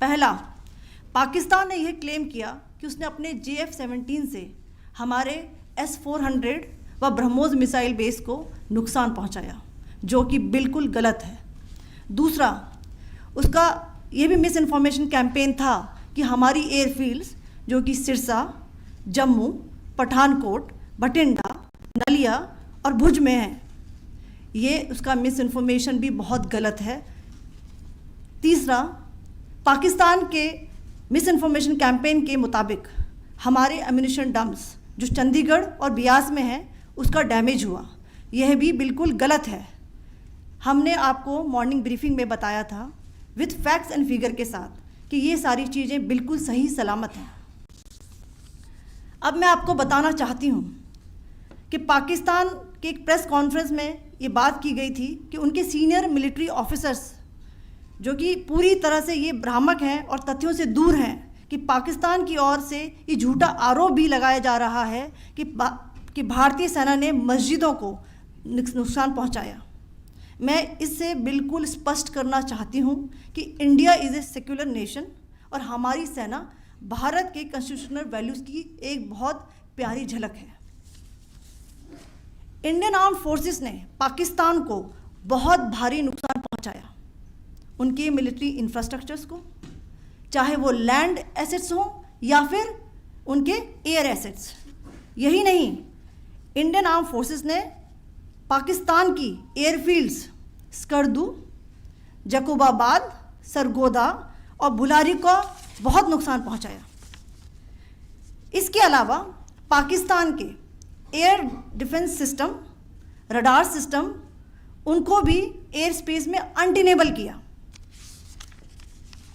पहला, पाकिस्तान ने यह क्लेम किया कि उसने अपने JF-17 से हमारे S-400 व ब्रह्मोस मिसाइल बेस को नुकसान पहुंचाया, जो कि बिल्कुल गलत है। दूसरा, उसका ये भी मिस इन्फॉर्मेशन कैंपेन था कि हमारी एयरफील्ड्स जो कि सिरसा, जम्मू, पठानकोट, बठिंडा, नलिया और भुज में हैं, ये उसका मिस इन्फॉर्मेशन भी बहुत गलत है। तीसरा, पाकिस्तान के मिस इन्फॉर्मेशन कैंपेन के मुताबिक हमारे एम्यूनिशन डम्प्स जो चंडीगढ़ और बियास में हैं उसका डैमेज हुआ, यह भी बिल्कुल गलत है। हमने आपको मॉर्निंग ब्रीफिंग में बताया था विथ फैक्ट्स एंड फिगर के साथ कि ये सारी चीज़ें बिल्कुल सही सलामत हैं। अब मैं आपको बताना चाहती हूँ कि पाकिस्तान के एक प्रेस कॉन्फ्रेंस में ये बात की गई थी कि उनके सीनियर मिलिट्री ऑफिसर्स जो कि पूरी तरह से ये भ्रामक हैं और तथ्यों से दूर हैं कि पाकिस्तान की ओर से ये झूठा आरोप भी लगाया जा रहा है कि भारतीय सेना ने मस्जिदों को नुकसान पहुंचाया। मैं इससे बिल्कुल स्पष्ट करना चाहती हूं कि India is a secular nation और हमारी सेना भारत के कॉन्स्टिट्यूशनल वैल्यूज़ की एक बहुत प्यारी झलक है। इंडियन आर्म फोर्सेस ने पाकिस्तान को बहुत भारी नुकसान पहुंचाया, उनके मिलिट्री इंफ्रास्ट्रक्चर्स को, चाहे वो लैंड एसेट्स हों या फिर उनके एयर एसेट्स। यही नहीं, इंडियन आर्म फोर्सेस ने पाकिस्तान की एयरफील्ड्स स्कर्दू, जकोबाबाद, सरगोदा और बुलारी को बहुत नुकसान पहुंचाया। इसके अलावा पाकिस्तान के air defence system, radar system, उनको भी एयर स्पेस में अनटेनेबल किया।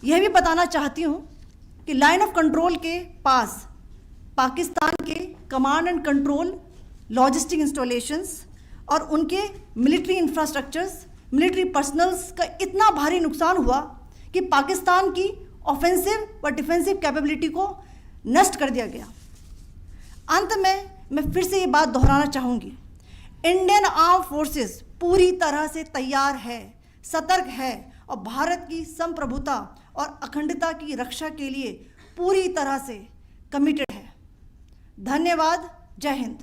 यह भी बताना चाहती हूँ कि लाइन ऑफ कंट्रोल के पास पाकिस्तान के command and control logistic installations और उनके मिलिट्री इंफ्रास्ट्रक्चर्स, मिलिट्री पर्सनल्स का इतना भारी नुकसान हुआ कि पाकिस्तान की ऑफेंसिव व डिफेंसिव कैपेबिलिटी को नष्ट कर दिया गया। अंत में मैं फिर से ये बात दोहराना चाहूँगी, इंडियन आर्म फोर्सेस पूरी तरह से तैयार है, सतर्क है और भारत की संप्रभुता और अखंडता की रक्षा के लिए पूरी तरह से कमिटेड है। धन्यवाद। जय हिंद।